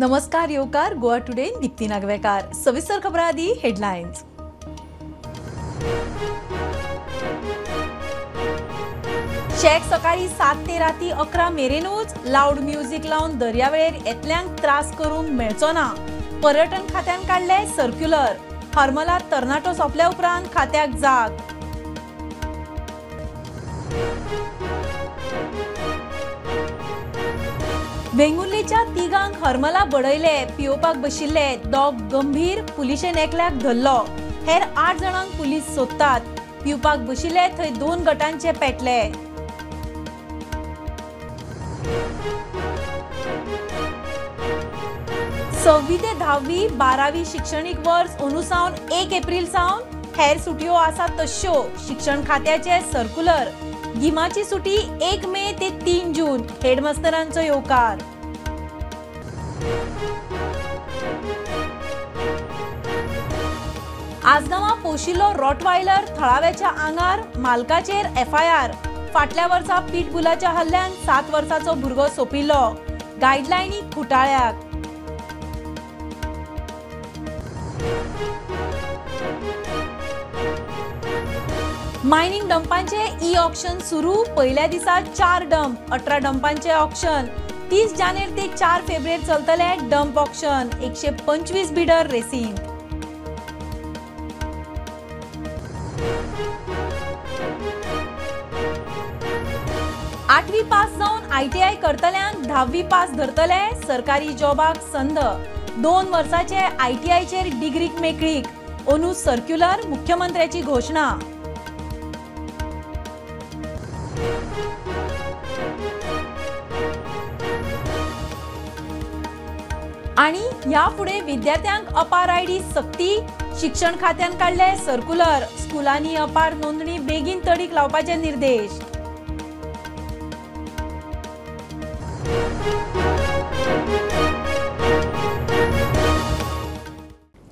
नमस्कार येवकार गोवा टुडे दीप्ती नागवेकार। सविस्तर खबरां आदी हेडलायन्स। शेक सकाळी 7 ते राती 11 मेरेनूच लाऊड म्युझिक लावन दर्यावेळेर येतल्यांक त्रास करूंक मेळचो ना। पर्यटन खात्यान काडले सर्क्युलर। हरमला तरणाटो सोंपल्या उपरांत खात्याक जाग। वेंगुर्लेच्या तिगांक हरमला बडयले। पियोवपाक बशिल्ले दोग गंभीर। पुलिशेन एकल्याक धरलो। हेर 8 जणांक पुलीस सोदतात। पिवपाक बशिल्ले थंय 2 गटांचे पेटले। 6वी ते 10वी 12वी शिक्षणीक वर्स अनुसावन 1 एप्रिल सावन हेर सुटयो आसा तश्यो। शिक्षण खात्याचे सर्क्युलर। गिमाची सुटी 1 मे ते 3 जून। हेडमास्टरांचो येवकार। आजगावा पोशिल्लो रॉटवायलर थळाव्याच्या आंगार। मालकाचेर FIR। फाटल्या वर्सा पिटबुलाच्या हल्ल्यान 7 वर्साचो भुरगो सोंपिल्लो। गायडलायनी खुटाळ्याक। मायनिंग डंपांचे ऑक्शन सुरू। पहिल्या दिसा 4 डंप। 18 डंपांचे ऑक्शन। 30 जानेर ते 4 फेब्रुवारी चलतले डंप ऑक्शन। 125 बिडर रेसींग। आठवी पास जावन ITI करतल्यांक 10वी पास धरतले। सरकारी जॉबाक संद। 2 वर्साचे ITI चेर डिग्रीक मेकळीक। अंदू सर्क्युलर। मुख्यमंत्र्याची घोषणा। आणि या फुडे विद्यार्थ्यांक अपार ID सक्ती। शिक्षण खात्यान काडले सर्क्युलर। स्कुलांनी अपार नोंदणी बेगीन तडीक लावपाचे निर्देश।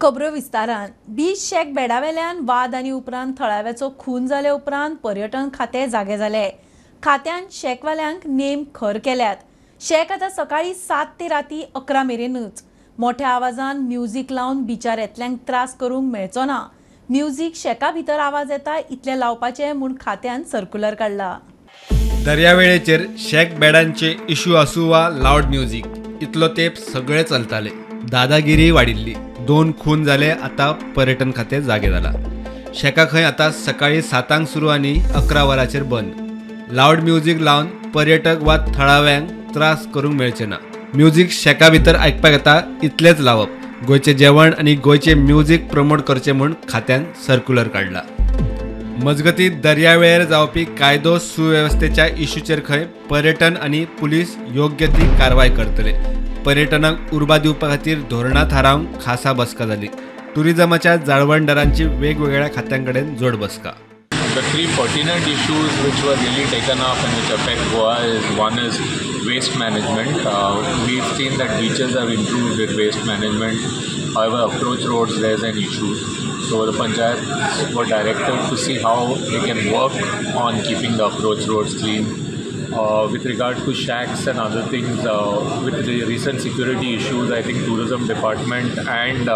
खबरो विस्तारान। बीच शेक बेडावेल्यान वाद आनी उपरांत थळाव्याचो खून जाले उपरांत पर्यटन खाते जागे जाले। खात्यान शेकवाल्यांक नेम खर केल्यात। शेक आता सकाळी 7 ते राती 11 मेरेनूच। मोठ्या आवाजान म्युझिक लावन बिचार येतल्यांक त्रास करूंक मेळचो ना। म्युझिक शेका भितर आवाज येता इतले लावपाचे म्हूण खात्यान सर्क्युलर काडला। दर्यावेळेचेर शेक बेडांचे इश्यू आसूं वा लाऊड म्युझिक इतलो तेंप सगळे चलताले। दादागिरी वाडिल्ली। 2 खून जाले। आता पर्यटन खाते जागे जाला। शेका खंय आता सकाळी 7 सुरू आनी 11 वरांचेर बंद। लाऊड म्युझिक लावन पर्यटक वा थळाव्यांक त्रास करूंक मेळचे ना। म्युझिक शेका भितर आयकपाक येता इतलेच लावप। गोयचे जेवण आनी गोयचे म्युझिक प्रमोट करचे म्हूण खात्यान सर्क्युलर काडला। मजगती दर्यावेळेर जावपी कायदो सुवेवस्थेच्या इश्यूचेर खंय पर्यटन आनी पुलीस योग्य ती कारवाय करतले। पर्यटनाक उर्बा दिवपा खातीर धोरणां थारावंक खासा बसका जाली। टुरिझमाच्या जाळवणदारांची वेगवेगळ्या खात्यांकडेन जोड बसका। The 3 pertinent issues which were really taken up and which affect Goa is one is waste management. We've seen that beaches have improved with waste management. However, approach roads there's an issue. So the panchayat were directed to see how they can work on keeping the approach roads clean. With regard to shacks and other things, with the recent security issues, I think tourism department and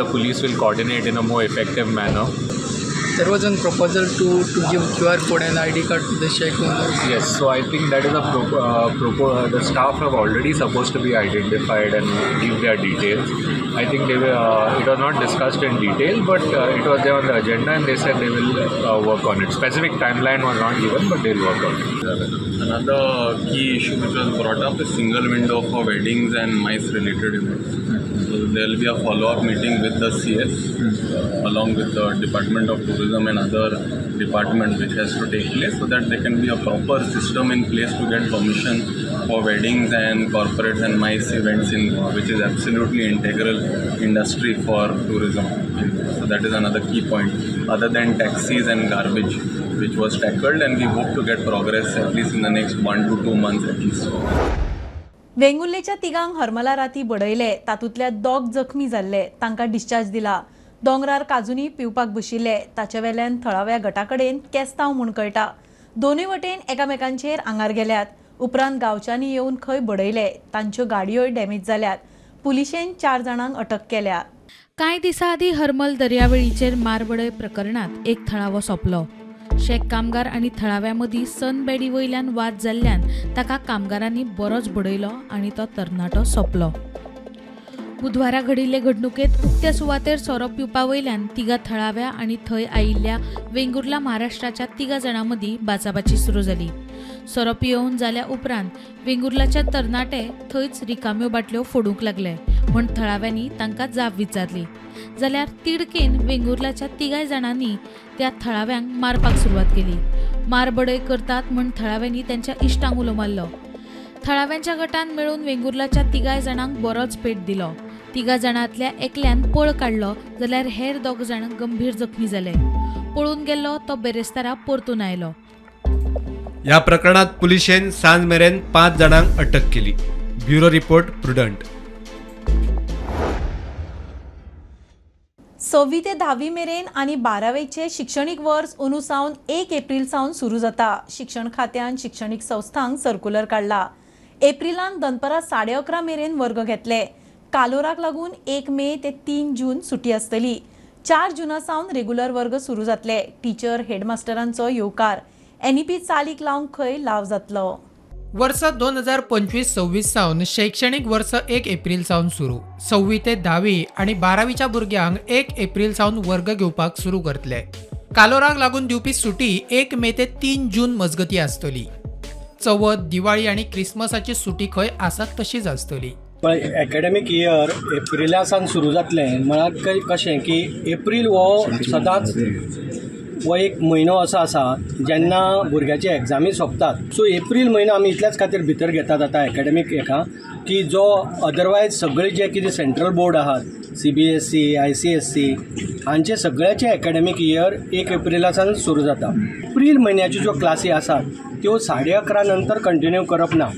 the police will coordinate in a more effective manner. There was a proposal to give QR code and ID card to the shack owners. Yes, so I think that is the staff have already supposed to be identified and give their details. I think they were, it was not discussed in detail, but it was there on the agenda and they said they will work on it. Specific timeline was not given, but they will work on it. Another key issue which was brought up is single window for weddings and MICE related events. So there will be a follow-up meeting with the CS along with the Department of Tourism and other departments which has to take place so that there can be a proper system in place to get permission for weddings and corporates and MICE events in Goa, which is absolutely integral industry for tourism. So that is another key point other than taxis and garbage which was tackled, and we hope to get progress at least in the next 1 to 2 months at least. वेंगुर्लेच्या तिगांक हरमला राती बडयले। तातूंतले 2 जखमी जाल्ले। तांकां discharge दिला। दोंगरार काजूनी पिवपाक बशिल्ले। ताचे वेल्यान थळाव्या गटाकडेन केस्तांव म्हूण कळटा। दोनूय वटेन एकामेकांचेर आंगार गेल्यात। उपरांत गांवच्यांनी येवन खंय बडयले, तांच्यो गाडयोय डॅमेज जाल्यात. पुलिशेन 4 जाणांक अटक केल्या. कांय दिसां आदीं हरमल दर्यावेळीचेर मारबडय प्रकरणात एक थळावो सोंपलो. शेक कामगार आनी थळाव्या मदीं सनबेडी वयल्यान वाद जाल्ल्यान ताका कामगारांनी बरोच बडयलो आनी तो तरणाटो सोंपलो. बुधवारा घडिल्ले घडणुकेत उक्त्या सुवातेर सोरो पिवपा वयल्यान 3 थळाव्या आनी थंय आयिल्ल्या वेंगुर्ला महाराष्ट्राच्या 3 जाणां मदीं बाचाबाची सुरू जाली. सोरो पियोवन जाल्या उपरांत वेंगुर्लाचे तरणाटे थंयच रिकाम्यो बाटल्यो फोडूंक लागले म्हूण थळाव्यांनी तांकां जाप विचारली. जाल्यार तिडकेन वेंगुर्लाच्या 3 जाणांनी त्या थळाव्यांक मारपाक सुरवात केली. मारबडय करतात म्हूण थळाव्यांनी तांच्या इश्टांक उलो मारलो. थळाव्यांच्या गटान मेळून वेंगुर्लाच्या 3 जाणांक बरोच पेट दिलो. 3 जाणांतल्या एकल्यान पळ काडलो जाल्यार हेर 2 जाण गंभीर जखमी जाले. पळून गेल्लो तो बेरेस्तारा परतून आयलो. ह्या प्रकरणात पुलिशेन सांज मेरेन 5 जाणांक अटक केली. Bureau report prudent. 6वी ते 10वी मेरेन आनी 12वेचे शिक्षणीक वर्स अंदू सावन 1 एप्रिल सावन सुरू जाता. शिक्षण खात्यान शिक्षणीक संस्थांक सर्क्युलर काडला. एप्रिलांत दनपरां 11:30 मेरेन वर्ग घेतले. कालोराक लागून 1 मे ते 3 जून सुटी आसतली. 4 जुना सावन रेग्युलर वर्ग सुरू जातले. टीचर हेडमास्टरांचो येवकार. NEP चालीक लावंक खंय लाव जातलो. वर्ष 2025-26 सावन शैक्षणिक वर्ष 1 एप्रिल सावन सुरू. 6वी ते 10वी आणि 12वीच्या भुरग्यांक 1 एप्रिल सावन वर्ग घेवपाक सुरू करतले. कालोराक लागून दिवपी सुटी 1 मे ते 3 जून मजगती आसतली. चवथ, दिवाळी आणि क्रिसमसाची सुटी खंय आसात तशीच आसतली. एकाडेमीक इयर एप्रिलासान सुरू जातलें म्हळ्यार कशें की एप्रील हो सदांच हो एक म्हयनो असो आसा जेन्ना भुरग्याचे एग्जामी सोंपतात. सो एप्रील म्हयनो आमी इतल्याच खातीर भितर घेतात आतां एकाडेमीक हेका की जो अदरवायज सगळे जे कितें सेंट्रल बोर्ड आहात CBSE, ICSE हांचे सगळ्याचे एकाडेमीक इयर 1 एप्रिलासान सुरू जाता. एप्रील म्हयन्याच्यो ज्यो क्लासी आसात त्यो 11:30 नंतर कंटिन्यू करप ना.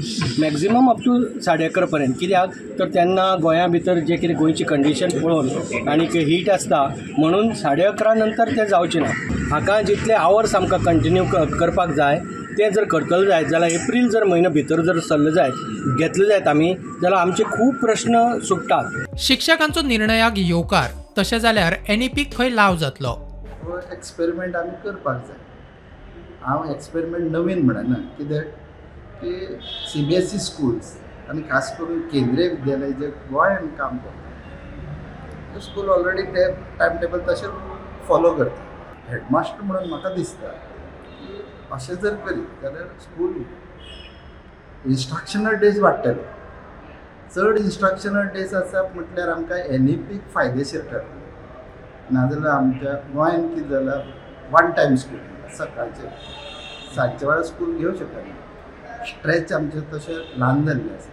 मॅक्झिमम अप टू 11:30 पर्यंत. कित्याक तर तेन्ना गोंया भितर जे कितें गोंयची कंडिशन पळोवन आनी हीट आसता म्हणून 11:30 नंतर ते जावचें ना. हाका जितले आवर्स आमकां कंटिन्यू करपाक जाय ते जर करतले जायत जाल्यार एप्रील जर म्हयनो भितर जर सरले जायत घेतले जायत आमी जाल्यार आमचे खूब प्रश्न सुट्टात. शिक्षकांचो निर्णयाक येवकार. तशें जाल्यार NEPक खंय लाव जातलो. एक्सपेरिमेंट आमी करपाक जाय. हांव एक्सपेरिमेंट नवीन म्हणना कित्याक की CBSE स्कूल्स आनी खास करून केंद्रीय विद्यालय जे गोंयांत काम करता ते स्कूल ऑलरेडी ते टायम टेबल तशें फॉलो करता. हेडमास्टर म्हणून म्हाका दिसता की अशें जर करीत जाल्यार स्कूल इंस्ट्रक्शनल डेज वाडटले. चड इंस्ट्रक्शनल डेज आसा म्हटल्यार आमकां NEPक फायदेशीर ठरतले. नाजाल्यार आमच्या गोंयांत कितें जालां 1 टायम स्कूल सकाळचे सांजचे वेळार स्कूल घेवं शकना. स्ट्रेच आमचे तशें ल्हान जाल्ले आसा.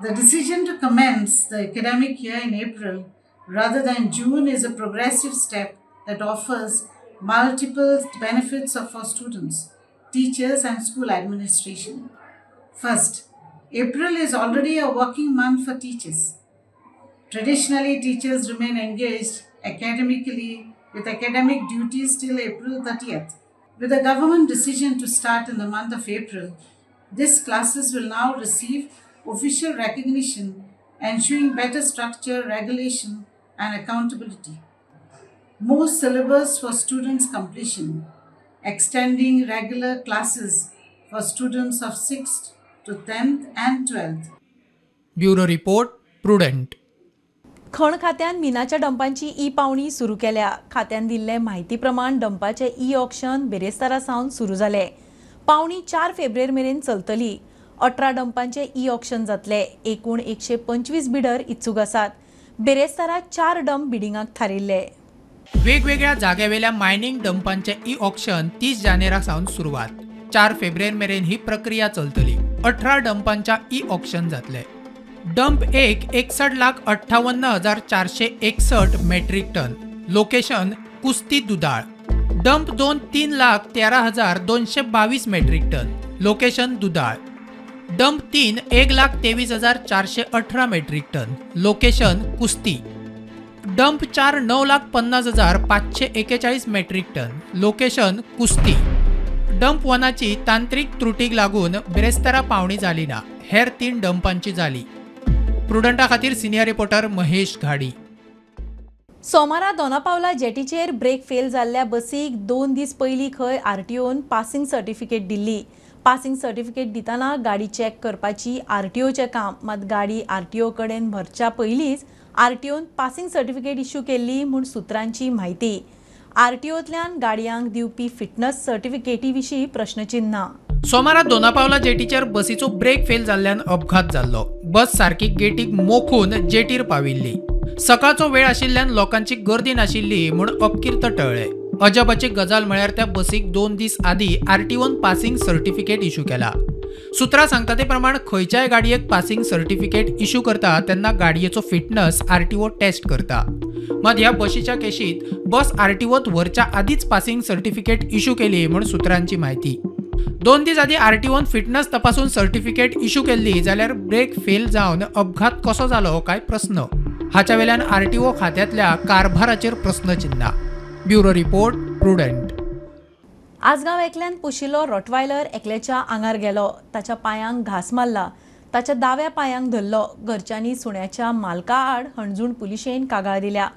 The decision to commence the academic year in April rather than June is a progressive step that offers multiple benefits for students, teachers and school administration. First, April is already a working month for teachers. Traditionally, teachers remain engaged academically with academic duties till April 30th. With the government decision to start in the month of April, these classes will now receive official recognition, ensuring better structure, regulation and accountability. More syllabus for students' completion, extending regular classes for students of 6th to 10th and 12th. Bureau report prudent. खण खात्यान मिनाच्या डंपांची पावणी सुरू केल्या. खात्यान दिल्ले म्हायती प्रमाण डंपाचे auction बेरेस्तारा सावन सुरू जाले. पावणी 4 फेब्रुवारी मेरेन चलतली. 18 डंपांचे ऑक्शन जातले. एकूण 125 बिडर इत्सूक आसात. बेरेस्तारा 4 डंप बिडिंगाक थारिल्ले. वेगवेगळ्या जाग्यावेल्या मायनिंग डंपांचे ऑक्शन 30 जानेवारी सावन सुरवात. 4 फेब्रुवारी मेरेन ही प्रक्रिया चलतली. 18 डंपांच्या ऑक्शन जातले. Dump 1 61,58,461 metric ton. Location Kusti Dudhal. Dump 2 3,13,222 metric ton. Location Dudhal. Dump 3 1,23,418 metric ton. Location Kusti. Dump 4 9,50,541 metric ton. Location Kusti. Dump 1ची तांत्रिक त्रुटीक लागून बिरेस्तारा पावणी जाली ना, हेर 3 डंपांची जाली. प्रुडंटा खातीर सिनियर रिपोर्टर महेश घाडी. सोमारा दोनापावला जेटीचेर ब्रेक फेल जाल्ल्या बसीक 2 दीस पयलीं खंय आरटीओन पासिंग सर्टिफिकेट दिल्ली. पासिंग सर्टिफिकेट दितना गाडी चॅक करपाची आरटीओचें काम, मात गाडी आरटीओ कडेन व्हरच्या पयलींच आरटीओन पासिंग सर्टिफिकेट इश्यू केल्ली म्हूण सुत्रांची म्हायती. आरटीओंतल्यान गाडयांक दिवपी फिटनेस सर्टिफिकेटी विशीं प्रश्नचिन्ह. सोमारा दोनापावला जेटीचेर बसीचो ब्रेक फेल जाल्ल्यान अपघात जाल्लो. बस सारकी गेटीक मोखून जेटीर पाविल्ली. सकाळचो वेळ आशिल्ल्यान लोकांची गर्दी नाशिल्ली म्हूण अपकीर्त टळ्ळे. अजबाची गजाल म्हळ्यार त्या बसीक 2 दीस आदीं आरटीओन पासिंग सर्टिफिकेट इश्यू केला. सुत्रां सांगता ते प्रमाण खंयच्याय गाडयेक पासिंग सर्टिफिकेट इश्यू करता तेन्ना गाडयेचो फिटनेस आरटीओ टेस्ट करता. मात ह्या बशीच्या केशींत बस आरटीओत व्हरच्या आदींच पासिंग सर्टिफिकेट इश्यू केली म्हूण सुत्रांची म्हायती. 2 दीस आदीं आरटीओन फिटनेस तपासून सर्टिफिकेट इश्यू केल्ली जाल्यार ब्रेक फेल जावन अपघात कसो जालो काय प्रस्न. हाच्या वेल्यान आरटीओ खात्यातल्या कारभाराचेर प्रस्नचिन्ह. Bureau report, Prudent. आसगांव एकल्यान पुशिल्लो रॉटवायलर एकल्याच्या आंगार गेलो. ताच्या पांयांक घास मारला. ताच्या दाव्या पांयांक धरलो. घरच्यांनी सुण्याच्या मालका आड हणजूण पुलिशेन कागाळ दिल्या.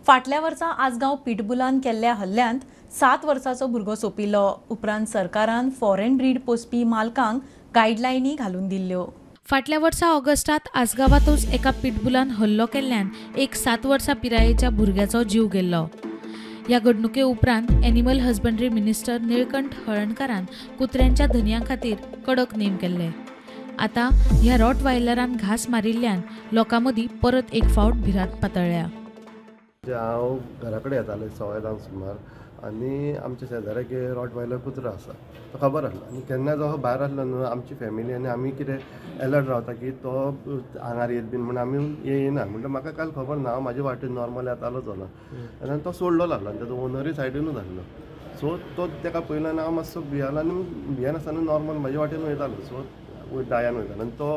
फाटल्या वर्सा आसगांव पिटबुलान केल्ल्या हल्ल्यांत 7 वर्साचो भुरगो सोंपिल्लो. उपरांत सरकारान फॉरेन ब्रीड पोसपी मालकांक गायडलायनी घालून दिल्ल्यो. फाटल्या वर्सा ऑगस्टात आसगांवातूच एका पिटबुलान हल्लो केल्ल्यान एक 7 वर्सां पिरायेच्या भुरग्याचो जीव गेल्लो. ह्या घडणुके उपरांत एनिमल हजबंड्री मिनिस्टर निळकंठ हळणकारान कुत्र्यांच्या धन्यां खातीर कडक नेम केल्ले. आतां ह्या रॉटवायलरान घास मारिल्ल्यान लोकां मदीं परत एक फावट भिरांत पातळ्ळ्या. हांव घरा कडेन येतालें 6 सुमार आनी आमच्या शेजाऱ्याक रॉटवायलर कुत्रो आसा तो खबर आसलो. आनी केन्ना जो भायर आसलो न्हू आमची फॅमिली आनी आमी कितें अलर्ट रावता की तो आंगार येत बीन म्हण आमी येयना. म्हणटा म्हाका काल खबर ना, हांव म्हाज्या वाटेन नॉर्मल येतालो चलो आनी तो सोडलो लागलो आनी ताजो ओनरूय सायडीनूच आसलो. सो तो ताका पयलो आनी हांव मातसो भियेलो आनी भियेनासतना नॉर्मल म्हाज्या वाटेन वयतालो. सो दायान वयतालो आनी तो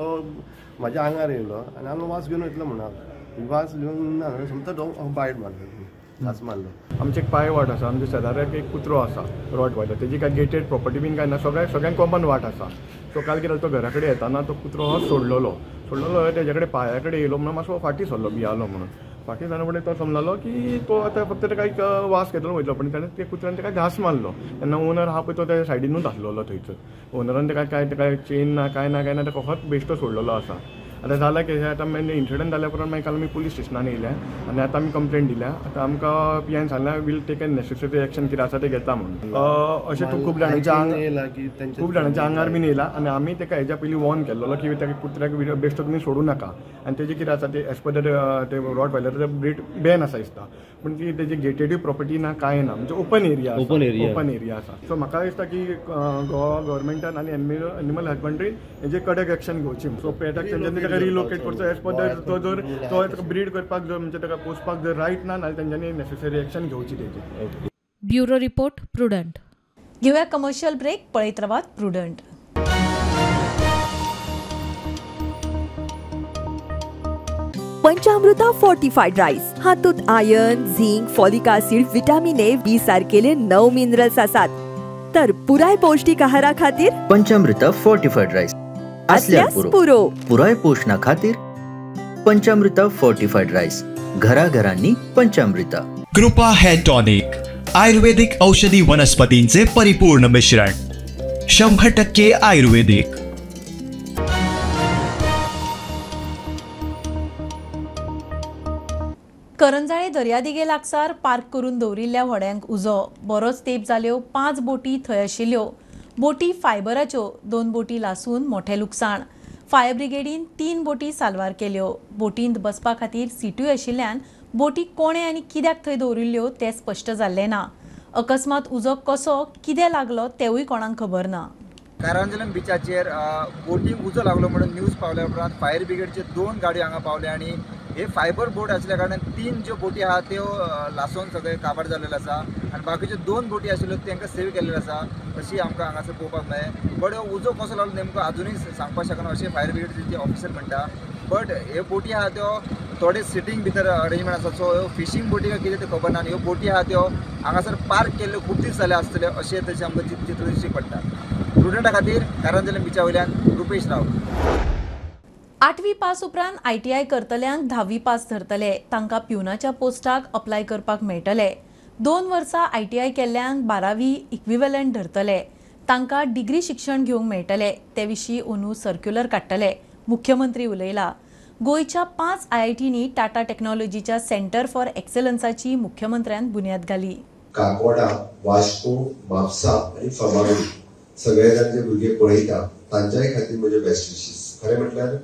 म्हाज्या आंगार येयलो आनी हांव वास घेवन वयतलो म्हणून वास घेवन ना समतो बायट मारलो, घास मारलो. आमचे एक पांय वाट आसा, आमच्या शेजाऱ्याक एक कुत्रो आसा रॉटवायलर. तेजी काय गेटेड प्रॉपर्टी बीन काय ना, सगळ्यांक कॉमन वाट आसा. सो काल कितें तो घरा कडेन येताना तो कुत्रो हो सोडलेलो तेजे कडेन पांया कडेन येयलो म्हणून मातसो फाटी सरलो, भियालो म्हणून. फाटी जाल्या फुडें तो समजलो की तो आतां फक्त ताका एक वास घेतलो वयतलो, पण ताणें ते कुत्र्यान ताका घास मारलो. तेन्ना ओनर आहा पळय तो त्या सायडीनूच आसलेलो थंयच. ओनरान ताका चेन ना काय ना ताका फकत बेश्टो सोडलेलो आसा. आतां जाल्यार कितें आतां मागीर इन्सिडंट जाल्या उपरांत मागीर काल आमी पुलीस स्टेशनान येयल्या आनी आतां आमी कंप्लेंट दिल्या. आतां आमकां पीआयन सांगल्यार will take an necessary action कितें आसा तें घेता म्हणून. अशें खूब जाणांच्या आंगार बीन येयला आनी आमी ताका हेज्या पयलीं वॉर्न केल्लो की ताका कुत्र्याक बेश्टो तुमी सोडूं नाका. आनी तेजें कितें आसा तें एज पर ते रॉटवायलराचो ब्रीड बॅन आसा दिसता, पूण ती तेजी गेटेड प्रॉपर्टी ना काय ना, म्हणजे ओपन एरिया आसा. सो म्हाका दिसता की गव्हर्मेंटान आनी एनिमल हजबंड्री हेजेर कडक एक्शन घेवची. सो पेटाक तेंच्यांनी ताका रिलोकेट करचो एज पर तो जर तो ब्रीड करपाक जर म्हणजे ताका पोसपाक जर रायट ना जाल्यार तेंच्यांनी नेसेसरी एक्शन घेवची तेजी. Bureau report, Prudent. घेऊया कमर्शियल ब्रेक. पळयत रावात प्रुडंट. पंचामृता फोर्टिफाईड राईस हातूंत iron, zinc, folic acid, vitamin A, B सारकेले 9 मिनरल्स आसात. तर पुराय पौष्टिक आहारा खातीर पंचामृता फोर्टिफाईड राईस असल्यार पुरो. पुराय पोषणा खातीर पंचामृता फोर्टिफाईड राईस. घराघरांनी पंचामृता. कृपा हेअर टॉनिक, आयुर्वेदिक औषधी वनस्पतींचे परिपूर्ण मिश्रण, 100% आयुर्वेदिक. करंजाळे दर्यादेगे लागसार पार्क करून दवरिल्ल्या व्हड्यांक उजो. बरोच तेंप जाल्यो 5 बोटी थंय आशिल्ल्यो. बोटी फायबराच्यो. 2 बोटी लासून मोठे लुकसाण. फायर ब्रिगेडीन 3 बोटी साल्वार केल्यो. बोटींत बसपा खातीर सिटूय आशिल्ल्यान बोटी कोणे आनी कित्याक थंय दवरिल्ल्यो तें स्पश्ट जाल्लें ना. अकस्मात उजो कसो कितें लागलो तेवूय कोणाक खबर ना. कारंजलन बिचाचेर बोटींक उजो लागलो म्हणून न्यूज पावल्या उपरांत फायर ब्रिगेडचे 2 गाडी हांगा पावले आनी हे फायबर बोट आसल्या कारणान 3 ज्यो बोटी आहा त्यो लासोन सगळे काबार जाल्लेलो आसा आनी बाकीच्यो 2 बोटी आशिल्ल्यो तांकां सेव केल्लेलो आसा अशी आमकां हांगासर पळोवपाक मेळ्ळें. बट उजो कसो लागलो नेमको अजुनूय सांगपाक शकना अशें फायर ब्रिगेडचे ऑफिसर म्हणटा. बट हे बोटी आहा त्यो थोडे सिटींग भितर अरेंजमेंट आसा. सो फिशींग बोटी काय कितें तें खबर ना. ह्यो बोटी आहा त्यो हांगासर पार्क केल्ल्यो खूब दीस जाले आसतले अशें तशें आमकां चित्र दिश्टी पडटा. स्टुडंटा खातीर कारंजले बिचा वयल्यान रुपेश राव. 8वी पास उपरांत ITI करतल्यांक 10वी पास धरतले तांकां प्युनाच्या पोस्टाक अप्लाय करपाक मेळटले. 2 वर्सां ITI केल्ल्यांक 12वी इक्विवेलंट धरतले तांकां डिग्री शिक्षण घेवंक मेळटले. ते विशीं अंदू सर्क्युलर काडटले. मुख्यमंत्री उलयला. गोंयच्या 5 IITनी टाटा टेक्नॉलॉजीच्या सेंटर फॉर एक्सलन्साची मुख्यमंत्र्यान बुन्याद घाली. काकोडा, वास्को, म्हापसा आणि फर्मागुडी सगळे जाण जे भुरगे पळयता तांच्याय खातीर म्हजे बेस्ट विशीस. खरें म्हटल्यार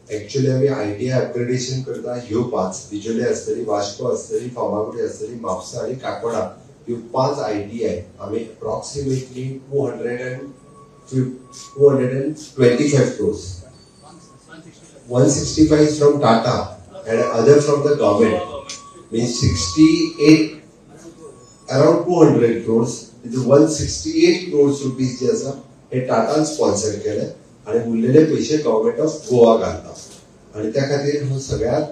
एक्चुअली आमी ITI अपग्रेडेशन करता ह्यो 5 बिजोले आसतली, वास्को आसतली, फर्मागुडी आसतली, म्हापसा आणि काकोडा ह्यो 5 ITI आमी approximately 225 crores. 165 from Tata and other from the government, means 68, around 200 crores. The 168 crores rupees जे आसा हे टाटान स्पॉन्सर केले आणि उरलेले पैसे गव्हर्नमेंट ऑफ गोवा घालता. आणि त्या खातीर हांव सगळ्यात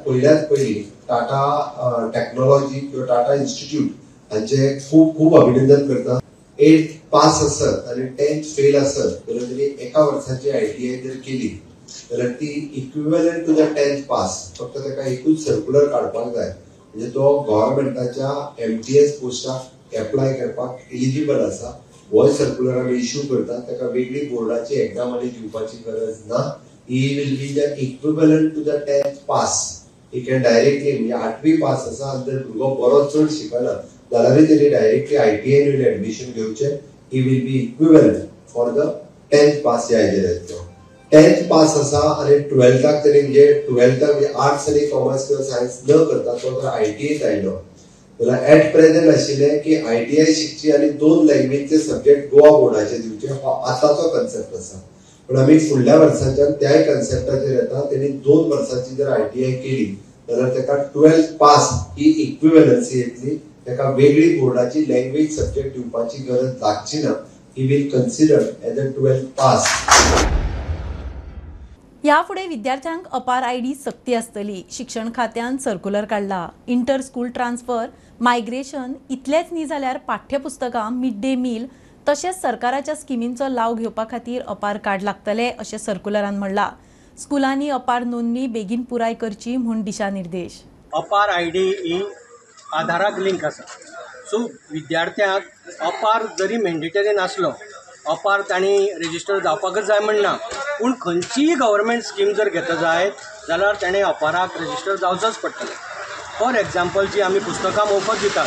पयली टाटा टेक्नॉलॉजी किंवा टाटा इन्स्टिट्यूट हांचे खूब खूब अभिनंदन करता. 8th पास आसत आणि 10th फेल आसत जाल्यार तरी एका वर्साची ITI जर केली जाल्यार ती equivalent to the 10th pass. फक्त ताका एकूच सर्क्युलर काडपाक जाय म्हणजे तो गव्हर्नमेंटाच्या MTS पोस्टाक एप्लाय करपाक एलिजिबल आसा. हो सर्क्युलर आमी इश्यू करता. ताका वेगळी बोर्डाची एग्जाम आनी दिवपाची गरज ना. He will be the equivalent to the 10th pass. He can directly म्हणजे 8वी पास आसा आनी जर भुरगो बरो चड शिकला जाल्यारूय तेणी डायरेक्टली ITI नी एडमिशन घेवचें. ही will B equivalent for the 10th pass जे हाजेर येता. 10th पास आसा आणि 12थाक तरी म्हणजे 12थाक म्हणजे आर्ट्स आणि कॉमर्स किंवा सायन्स न करता तो जर ITI आयलो जाल्यार एट प्रेझेंट आशिल्लें की ITI शिकची आणि 2 लँग्वेजचे सब्जेक्ट गोवा बोर्डाचे दिवचे हो आतांचो कन्सेप्ट आसा. पण आमी फुडल्या वर्साच्यान त्याय कन्सेप्टाचेर येता. तेणी 2 वर्सांची जर ITI केली जाल्यार ताका 12th पास ही इक्विवेलन्सी येतली. ताका वेगळी बोर्डाची लँग्वेज सब्जेक्ट दिवपाची गरज लागची ना. He will consider as a 12th pass. याफुडें विद्यार्थ्यांक अपार ID सक्ती आसतली. शिक्षण खात्यान सर्क्युलर काडला. इंटर स्कूल ट्रान्सफर, मायग्रेशन इतलेच न्ही जाल्यार पाठ्यपुस्तकां, मिड डे मील तशेंच सरकाराच्या स्किमींचो लाव घेवपा खातीर अपार कार्ड लागतले अशें सर्क्युलरान म्हणलां. स्कुलांनी अपार नोंदणी बेगीन पुराय करची म्हूण दिशानिर्देश. अपार ID ही आधाराक लिंक आसा. सो विद्यार्थ्यांक अपार जरी मॅन्डेटरी नासलो अपार तांणी रेजिस्टर जावपाकच जाय म्हणना. पूण खंयचीय गव्हर्मेंट स्कीम जर घेता जाय जाल्यार ताणें अपाराक रेजिस्टर जावचोच पडटलें. फॉर एग्जाम्पल जी आमी पुस्तकां मोफत दितात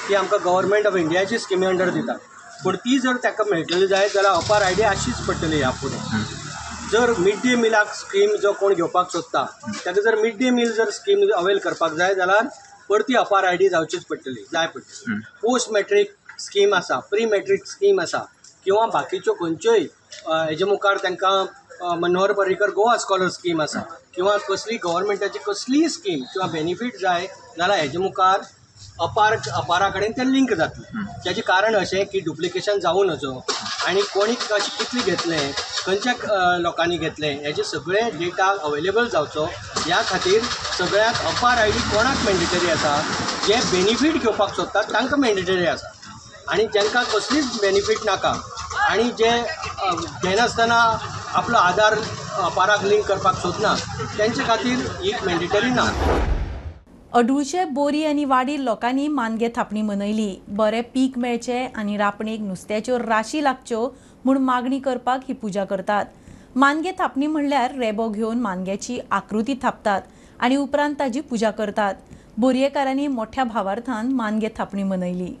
ती आमकां गव्हर्मेंट ऑफ इंडियाची स्किमी अंडर दितात. पूण ती जर ताका मेळटली जाय जाल्यार अपार ID आशीच पडटली ह्या फुडें. जर मिड डे मिलाक स्कीम जो कोण घेवपाक सोदता ताका जर मिड डे मील जर स्कीम अवेल करपाक जाय जाल्यार परती अपार ID जावचीच पडटली, जाय पडटली. पोस्ट मॅट्रीक स्कीम आसा, प्री मॅट्रीक स्कीम आसा किंवा बाकीच्यो खंयच्योय हेजे मुखार तांकां मनोहर पर्रीकर गोवा स्कॉलर स्कीम आसा किंवा कसली गव्हर्मेंटाची कसलीय स्कीम किंवा बेनिफीट जाय जाल्यार हेजे मुखार अपारा कडेन तें लिंक जातलें. त्याचें कारण अशें की डुप्लिकेशन जावं नजो आनी कोणी कशें कितलें घेतलें, खंयच्या लोकांनी घेतलें हेजे सगळे डेटा अवेलेबल जावचो. ह्या खातीर सगळ्याक अपार ID कोणाक मॅन्डेटरी आसा, जे बेनिफीट घेवपाक सोदतात तांकां मॅन्डेटरी आसा आनी जांकां कसलीच बेनिफीट नाका आनी जे घेनासतना आपलो आधार अपाराक लिंक करपाक सोदना तेंचे खातीर ही मॅन्डेटरी ना. अडुळशे, बोरी आनी वाडीर लोकांनी मानगे थापणी मनयली. बरें पीक मेळचें आनी रापणेक नुस्त्याच्यो राशी लागच्यो म्हूण मागणी करपाक ही पुजा करतात. मानगे थापणी म्हणल्यार रेबो घेवन मानग्याची आकृती थापतात आनी उपरांत ताजी पुजा करतात. बोरयेकारांनी मोठ्या भावार्थान मानगे थापणी मनयली.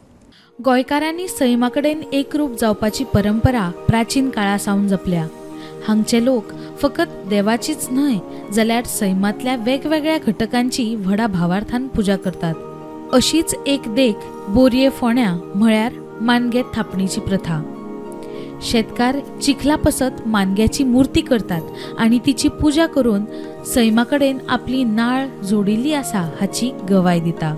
गोंयकारांनी सैमा कडेन एकरूप जावपाची परंपरा प्राचीन काळा सावन जपल्या. हांगचे लोक फकत देवाचीच न्हय जाल्यार सैमातल्या वेगवेगळ्या घटकांची व्हडा भावार्थान पुजा करतात. अशीच एक देख बोरये फोण्या म्हळ्यार मानगे थापणीची प्रथा. शेतकार चिखला पसत मानग्याची मुर्ती करतात आनी तिची पुजा करून सैमा कडेन आपली नाळ जोडिल्ली आसा हाची गवाय दिता.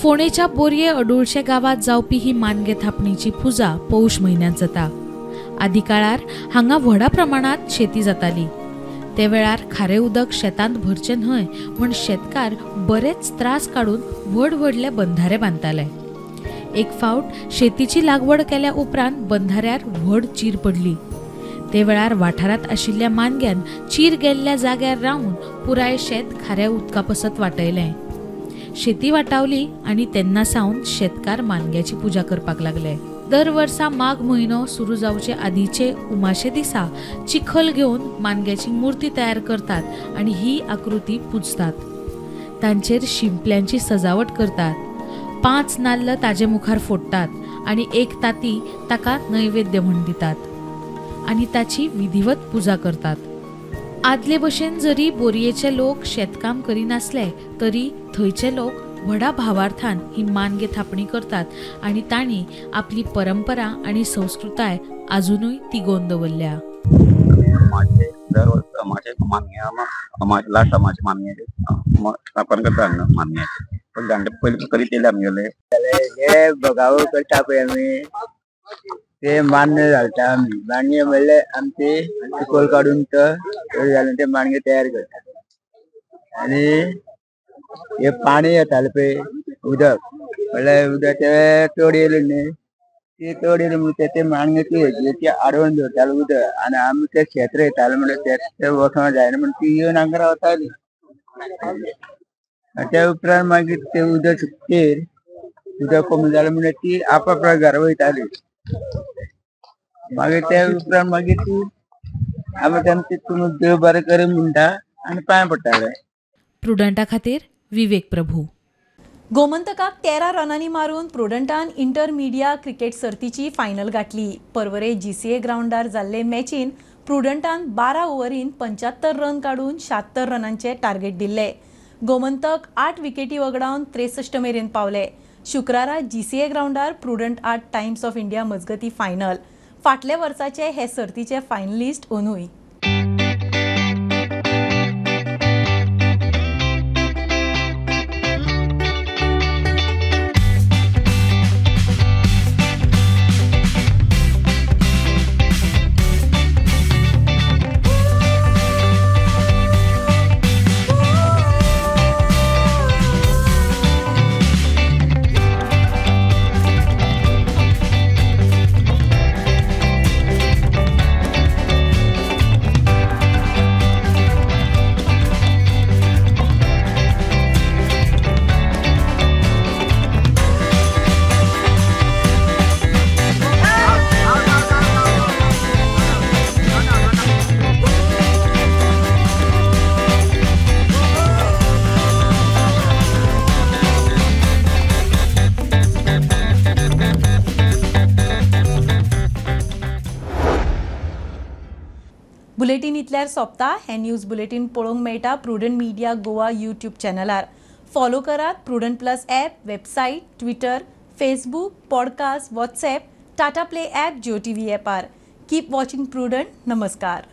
फोणेच्या बोरये अडुळशे गावात जावपी ही मानगे थापणीची पुजा पौष म्हयन्यांत जाता. आदी काळार हांगा व्हडा प्रमाणात शेती जाताली. ते वेळार खारे उदक शेतांत भरचे न्हय म्हण शेतकार बरेच त्रास काडून व्हड व्हडले बंधारे बांदताले. एक फावट शेतीची लागवड केल्या उपरांत बंधाऱ्यार व्हड चीर पडली. ते वेळार वाठारांत आशिल्ल्या मानग्यान चीर गेल्ल्या जाग्यार रावन पुराय शेत खाऱ्या उदका पसत वाटयलें. शेती वाटावली आनी तेन्ना सावन शेतकार मानग्याची पुजा करपाक लागले. दर वर्सा माघ म्हयनो सुरू जावचे आदींचे उमाशे दिसा चिखल घेवन मानग्याची मूर्ती तयार करतात आनी ही आकृती पुजतात. तांचेर शिंपल्यांची सजावट करतात. 5 नाल्ल ताजे मुखार फोडटात आनी एक ताती ताका नैवेद्य म्हूण दितात आनी ताची विधिवत पुजा करतात. आदले भशेन जरी बोरयेचे लोक शेतकाम करिनासले तरी थंयचे लोक व्हडा भावार्थान ही मानगे थापणी करतात आनी तांणी आपली परंपरा आनी संस्कृताय अजूनय तिगोवन दवरल्या. दर वर्ष मानगे लास्ट मातशे मानगे स्थापन करतात मानगे पण दांडे पयलीं करीत येयले आमगेले हे भोगावो करता पळय आमी ते मान्य घालता आमी. मान्य म्हणल्यार आमचे चिखल काडून घालून ते मानगे तयार करतात आनी हे पाणी येताले पळय उदक म्हणल्यार उदक ते चड येयले न्ही ते चड येयले म्हणून ते मानगे ती आडोवन दवरताले उदक आनी आमी ते शेत रोयताले म्हणल्यार ते वचोंक जायना म्हणून ती येवन हांगा रावताली. त्या उपरांत मागीर ते उदक सुकतेर उदक कमी जालें म्हणल्यार ती आपआपल्या घरा वयताली. मागीर त्या उपरांत मागीर ती आमी तेंचे तुमी देव बरें कर म्हणटा आनी पांय पडटाले. प्रुडंटा खातीर विवेक प्रभू. गोमंतकाक 13 रनांनी मारून प्रुडंटान इंटरमिडिया क्रिकेट सर्तीची फायनल गाठली. पर्वरे GCA ग्राउंडार जाल्ले मॅचीन प्रुडंटान 12 ओव्हरीन 75 रन काडून 76 रनांचे टार्गेट दिल्ले. गोमंतक 8 विकेटी वगडावन 63 मेरेन पावले. शुक्रारा GCA ग्राउंडार प्रुडंट 8 टायम्स ऑफ इंडिया मजगती फायनल. फाटले वर्साचे हे सर्तीचे फायनलिस्ट ओनूय. बुलेटिन इतल्यार सोंपता. हे न्यूज बुलेटिन पळोवंक मेळटा प्रुडंट मिडिया गोवा यूट्यूब चॅनलार. फॉलो करात Prudent plus app, website, Twitter, Facebook, podcast, WhatsApp, Tata play app, Jio TV ॲपार. Keep watching Prudent. नमस्कार.